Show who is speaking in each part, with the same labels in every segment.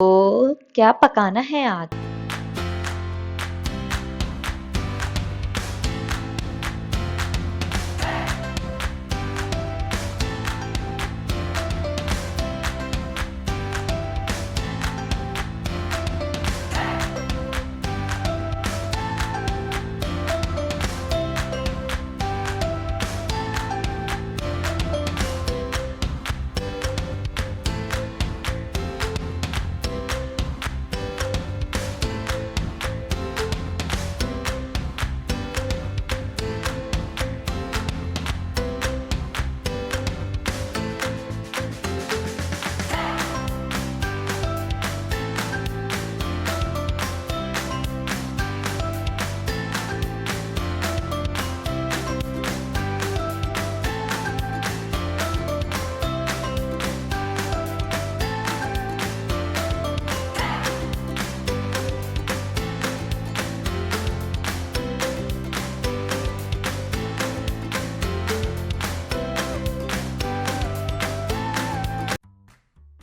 Speaker 1: तो क्या पकाना है आज?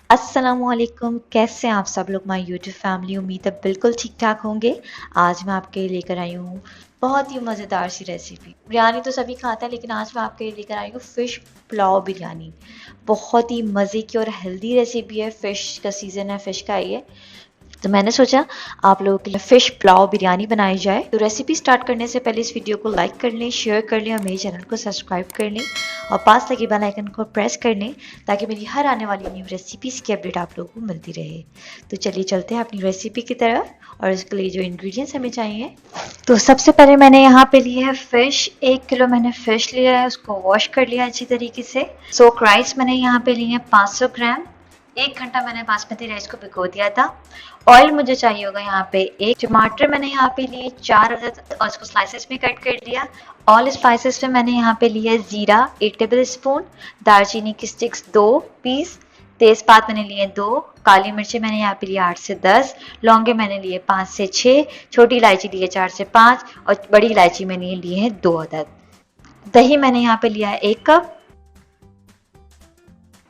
Speaker 1: अस्सलामुअलैकुम, कैसे हैं आप सब लोग माय यूट्यूब फैमिली। उम्मीद है बिल्कुल ठीक ठाक होंगे। आज मैं आपके लिए लेकर आई हूँ बहुत ही मज़ेदार सी रेसिपी। बिरयानी तो सभी खाते हैं, लेकिन आज मैं आपके लिए लेकर आई हूँ फ़िश पुलाव बिरयानी। बहुत ही मज़े की और हेल्दी रेसिपी है। फ़िश का सीज़न है, फ़िश का है ये। तो मैंने सोचा आप लोगों के लिए फ़िश पुलाव बिरयानी बनाई जाए। तो रेसिपी स्टार्ट करने से पहले इस वीडियो को लाइक कर लें, शेयर कर लें और मेरे चैनल को सब्सक्राइब कर लें और पास लगे बेल आइकन को प्रेस कर लें ताकि मेरी हर आने वाली न्यू रेसिपीज़ की अपडेट आप लोगों को मिलती रहे। तो चलिए चलते हैं अपनी रेसिपी की तरफ और इसके लिए जो इंग्रेडिएंट्स हमें चाहिए। तो सबसे पहले मैंने यहाँ पे लिया है फ़िश। 1 किलो मैंने फ़िश लिया है, उसको वॉश कर लिया अच्छी तरीके से। सोक राइस मैंने यहाँ पे लिए हैं 500 ग्राम। 1 घंटा मैंने बासमती राइस को भिगो दिया था। ऑयल मुझे चाहिए होगा यहाँ पे 1। टमाटर मैंने यहाँ पे लिए 4 अदद और इसको स्लाइसेस में कट कर दिया। ऑल स्पाइसेस में मैंने यहाँ पे लिया जीरा 1 टेबल स्पून, दालचीनी की स्टिक्स 2 पीस, तेज़पात मैंने लिए 2, काली मिर्ची मैंने यहाँ पे लिया 8 से 10, लौंगे मैंने लिए 5 से 6, छोटी इलायची लिए 4 से 5 और बड़ी इलायची मैंने लिए हैं 2 अदद। दही मैंने यहाँ पे लिया है 1 कप।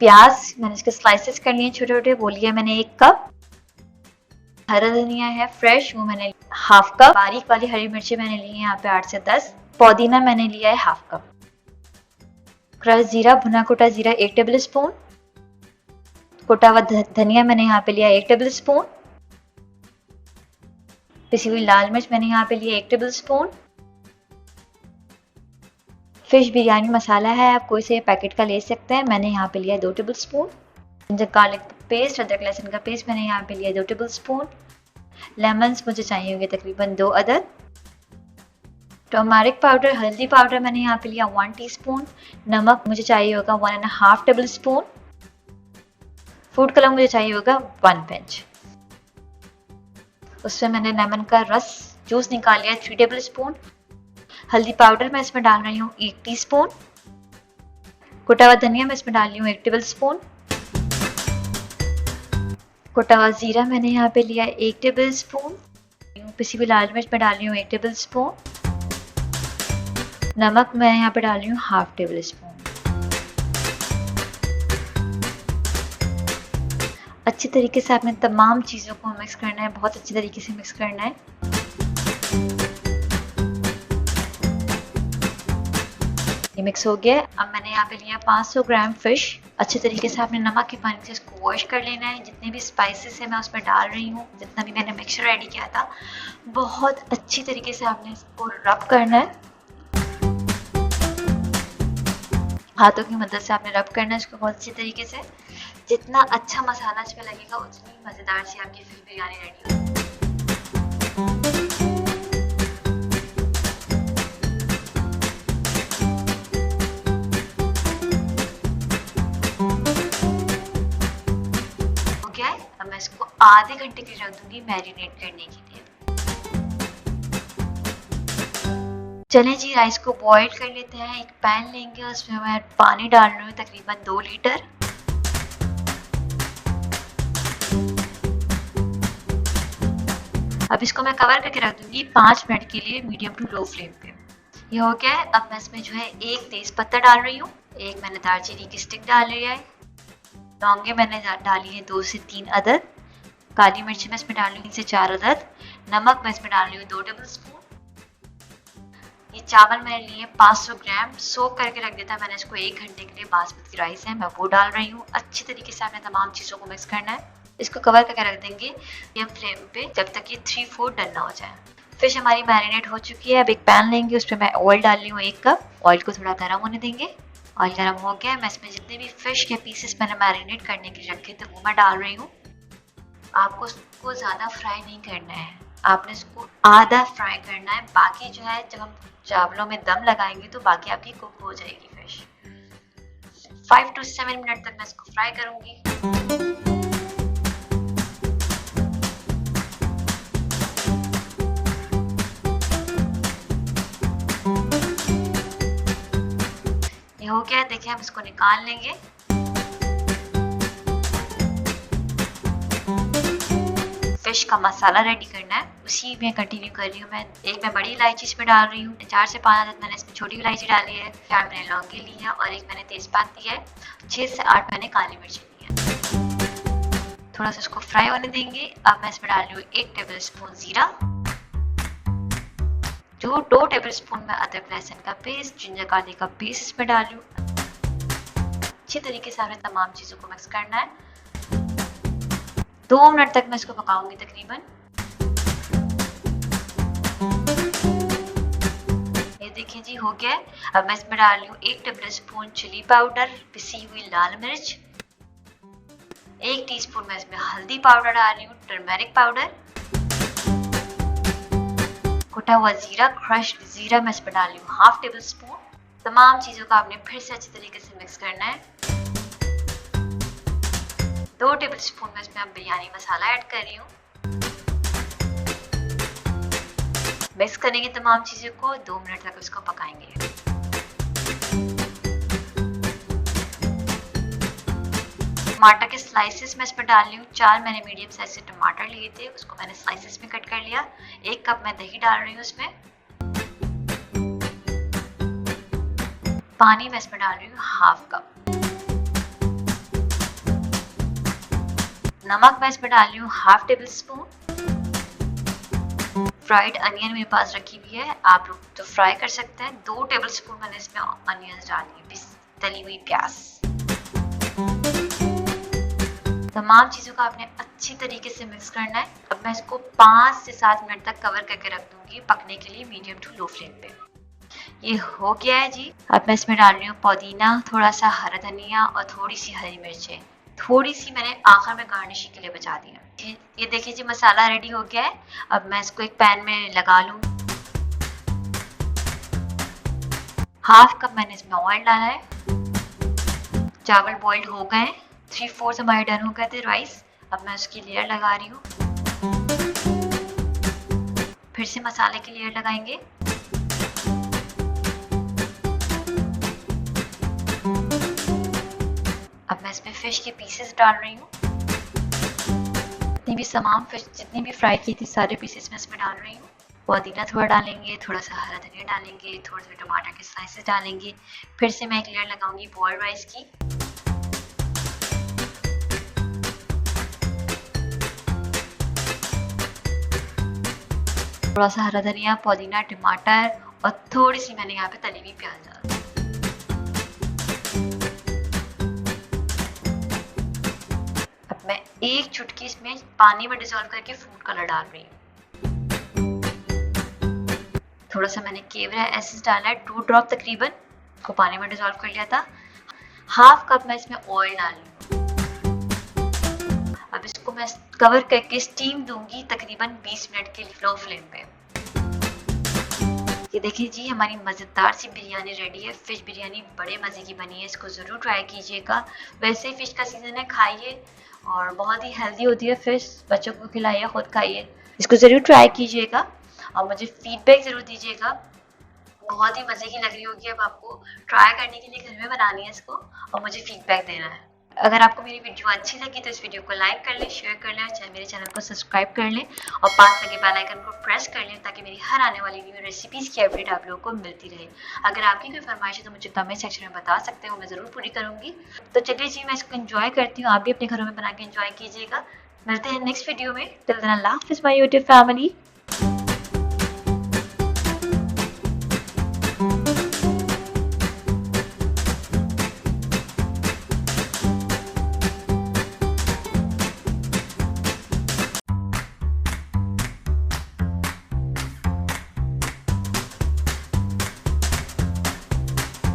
Speaker 1: प्याज मैंने इसके स्लाइसेस कर लिए छोटे छोटे, वो लिया मैंने 1 कप। हरा धनिया है फ्रेश, वो मैंने हाफ कप। बारीक वाली हरी मिर्ची मैंने ली है यहाँ पे 8 से 10। पुदीना मैंने लिया है हाफ कप। क्रश जीरा, भुना कुटा जीरा 1 टेबल स्पून। कुटा हुआ धनिया मैंने यहाँ पे लिया 1 टेबल स्पून। पिसी हुई लाल मिर्च मैंने यहाँ पे लिया 1 टेबल स्पून। फिश बिरयानी मसाला है, आप कोई से पैकेट का ले सकते हैं, मैंने यहाँ पे लिया 2 table spoon. Ginger garlic paste, अदरक लहसुन का पेस्ट मैंने यहाँ पे लिया 2 टेबल स्पून। लेमन्स मुझे चाहिए होंगे तकरीबन 2 अदद। टर्मरिक पाउडर, हल्दी पाउडर मैंने यहाँ पे लिया 1 टीस्पून। नमक मुझे चाहिए होगा 1.5 टेबल स्पून। फूड कलर मुझे चाहिए होगा 1 पिंच। उसमें मैंने लेमन का रस जूस निकाल लिया 3 टेबल स्पून। हल्दी पाउडर मैं इसमें डाल रही हूँ 1 टीस्पून। कुटा हुआ धनिया मैं इसमें डाल रही हूँ 1 टेबल स्पून। कुटा हुआ जीरा मैंने यहाँ पे लिया 1 टेबल स्पून। पिसी हुई लाल मिर्च मैं डाल रही हूँ 1 टेबल स्पून। नमक मैं यहाँ पे डाल रही हूँ हाफ टेबल स्पून। अच्छी तरीके से आपने तमाम चीज़ों को मिक्स करना है, बहुत अच्छी तरीके से मिक्स करना है। ये मिक्स हो गया। अब मैंने यहाँ पे लिया 500 ग्राम फिश। अच्छे तरीके से आपने नमक के पानी से इसको वॉश कर लेना है। जितने भी स्पाइसेस है मैं उसमें डाल रही हूँ, जितना भी मैंने मिक्सचर रेडी किया था, बहुत अच्छी तरीके से आपने इसको रब करना है। हाथों की मदद से आपने रब करना है इसको बहुत अच्छी तरीके से। जितना अच्छा मसाला इसमें लगेगा उतनी मज़ेदार सी आपकी फिश बिरयानी रेडी होगी। हो गया है। अब मैं इसको आधे घंटे के लिए रख दूंगी मैरिनेट करने के लिए। चलें जी, राइस को बॉईल कर लेते हैं। एक पैन लेंगे, उसमें मैं पानी डाल रही हूँ तकरीबन 2 लीटर। अब इसको मैं कवर करके रख दूंगी 5 मिनट के लिए मीडियम टू लो फ्लेम पे। ये हो गया है। अब मैं इसमें जो है 1 तेज पत्ता डाल रही हूँ, 1 मैंने दालचीनी की स्टिक डाल लिया है, लौंगे मैंने डाली है 2 से 3 अदद, काली मिर्ची मैं इसमें डाल रही हूँ 3 से 4 अदद। नमक मैं इसमें डाल रही हूँ 2 टेबल स्पून। ये चावल मैंने लिए 500 ग्राम, सोक करके रख दिया था मैंने इसको 1 घंटे के लिए। बासमती राइस है, मैं वो डाल रही हूँ। अच्छी तरीके से आपने तमाम चीज़ों को मिक्स करना है। इसको कवर करके रख देंगे मीडियम फ्लेम पे जब तक ये 3-4 डन ना हो जाए। फिश हमारी मैरिनेट हो चुकी है। अब एक पैन लेंगे, उस पर मैं ऑयल डाल रही हूँ 1 कप। ऑयल को थोड़ा गर्म होने देंगे। ऑयल गर्म हो गया, मैं इसमें जितने भी फिश के पीसेस मैंने मैरिनेट करने के लिए रखे थे वो मैं डाल रही हूँ। आपको इसको ज़्यादा फ्राई नहीं करना है, आपने इसको आधा फ्राई करना है। बाकी जो है जब हम चावलों में दम लगाएंगे तो बाकी आपकी कुक हो जाएगी फिश। 5 to 7 मिनट तक मैं इसको फ्राई करूंगी। ये हो गया, देखिए हम इसको निकाल लेंगे। फिश का मसाला रेडी करना है, उसी में कंटिन्यू कर रही हूँ मैं। एक मैं बड़ी इलायची इसमें डाल रही हूँ, 4 से 5 अदद मैंने इसमें छोटी इलायची डाली है, 4 मैंने लौंगी ली है और 1 मैंने तेजपात दी है, 6 से 8 मैंने काली मिर्च ली है। थोड़ा सा इसको फ्राई होने देंगे। अब मैं इसमें डाल रही हूँ 1 टेबल स्पून जीरा, 2 टेबल स्पून में अदरक लहसुन का पेस्ट, जिंजर गार्लिक का पेस्ट इसमें डाल रही हूँ। अच्छी तरीके से हमें तमाम चीज़ों को मिक्स करना है। 2 मिनट तक मैं इसको पकाऊंगी तकरीबन। ये देखिए जी हो गया है। अब मैं इसमें डाल रही हूँ 1 टेबल स्पून चिली पाउडर, पिसी हुई लाल मिर्च, 1 टीस्पून मैं इसमें हल्दी पाउडर डाल रही हूँ, टर्मेरिक पाउडर, कुटा हुआ जीरा, क्रश्ड जीरा मैं इसमें डाल रही हूँ 1/2 टेबल स्पून। तमाम चीज़ों का आपने फिर से अच्छी तरीके से मिक्स करना है। 2 टेबल स्पून में इसमें अब बिरयानी मसाला ऐड कर रही हूँ। मिक्स करेंगे तमाम चीज़ों को, 2 मिनट तक इसको पकाएंगे। टमाटर के स्लाइसेस मैं इसमें डाल रही हूँ। 4 मैंने मीडियम साइज से टमाटर लिए थे, उसको मैंने स्लाइसेस में कट कर लिया। 1 कप मैं दही डाल रही हूँ इसमें। पानी मैं इसमें डाल रही हूँ 1/2 कप। नमक मैं इसमें डाल रही हूँ 1/2 टेबल स्पून। फ्राइड अनियन मेरे पास रखी हुई है, आप लोग तो फ्राई कर सकते हैं। 2 टेबल स्पून मैंने इसमें अनियंस डाली है, तली हुई प्याज। तमाम चीज़ों को आपने अच्छी तरीके से मिक्स करना है। अब मैं इसको 5 से 7 मिनट तक कवर करके रख दूंगी पकने के लिए मीडियम टू लो फ्लेम पे। ये हो गया है जी। अब मैं इसमें डाल रही हूँ पुदीना, थोड़ा सा हरा धनिया और थोड़ी सी हरी मिर्चें। थोड़ी सी मैंने आखिर में गार्निशिंग के लिए बचा दिया। ये देखिए जी मसाला रेडी हो गया है। अब मैं इसको एक पैन में लगा लूँ। 1/2 कप मैंने इसमें ऑयल डाला है। चावल बॉइल्ड हो गए, 3/4 हमारे डन हो गए थे राइस। अब मैं उसकी लेयर लगा रही हूँ। फिर से मसाले की लेयर लगाएंगे। अब मैं इसमें फिश के पीसेस डाल रही हूँ। जितनी भी तमाम फिश जितनी भी फ्राई की थी सारे पीसेस मैं इसमें डाल रही हूँ। पुदीना थोड़ा डालेंगे, थोड़ा सा हरा धनिया डालेंगे, थोड़े से टमाटर के स्लाइसेस डालेंगे। फिर से मैं एक लेयर लगाऊंगी बॉइल्ड राइस की। थोड़ा सा हरा धनिया, पुदीना, टमाटर और थोड़ी सी मैंने यहाँ पे तली हुई प्याज डाल। अब मैं 1 चुटकी इसमें पानी में डिसॉल्व करके फूड कलर डाल रही हूँ। थोड़ा सा मैंने केवड़ा एसेंस डाला है, 2 ड्रॉप तकरीबन, को पानी में डिसॉल्व कर लिया था। 1/2 कप मैं इसमें ऑयल डाल रही हूँ। अब इसको मैं कवर करके स्टीम दूंगी तकरीबन 20 मिनट के लिए लो फ्लेम पे। ये देखिए जी हमारी मज़ेदार सी बिरयानी रेडी है। फिश बिरयानी बड़े मज़े की बनी है, इसको ज़रूर ट्राई कीजिएगा। वैसे ही फिश का सीज़न है, खाइए और बहुत ही हेल्दी होती है फिश। बच्चों को खिलाइए, खुद खाइए। इसको ज़रूर ट्राई कीजिएगा और मुझे फीडबैक ज़रूर दीजिएगा। बहुत ही मज़े की लग रही होगी। अब आपको ट्राई करने के लिए घर में बनानी है इसको और मुझे फीडबैक देना है। अगर आपको मेरी वीडियो अच्छी लगी तो इस वीडियो को लाइक कर लें, शेयर कर लें और मेरे चैनल को सब्सक्राइब कर लें और पास लगे बेल आइकन को प्रेस कर लें ताकि मेरी हर आने वाली न्यू रेसिपीज़ की अपडेट आप लोगों को मिलती रहे। अगर आपकी कोई फरमाइश है तो मुझे कमेंट सेक्शन में बता सकते हो, मैं ज़रूर पूरी करूँगी। तो चलिए जी मैं इसको एंजॉय करती हूँ, आप भी अपने घरों में बना के एंजॉय कीजिएगा। मिलते हैं नेक्स्ट वीडियो में। टिल देन अल्लाह हाफिज़ माय यूट्यूब फैमिली।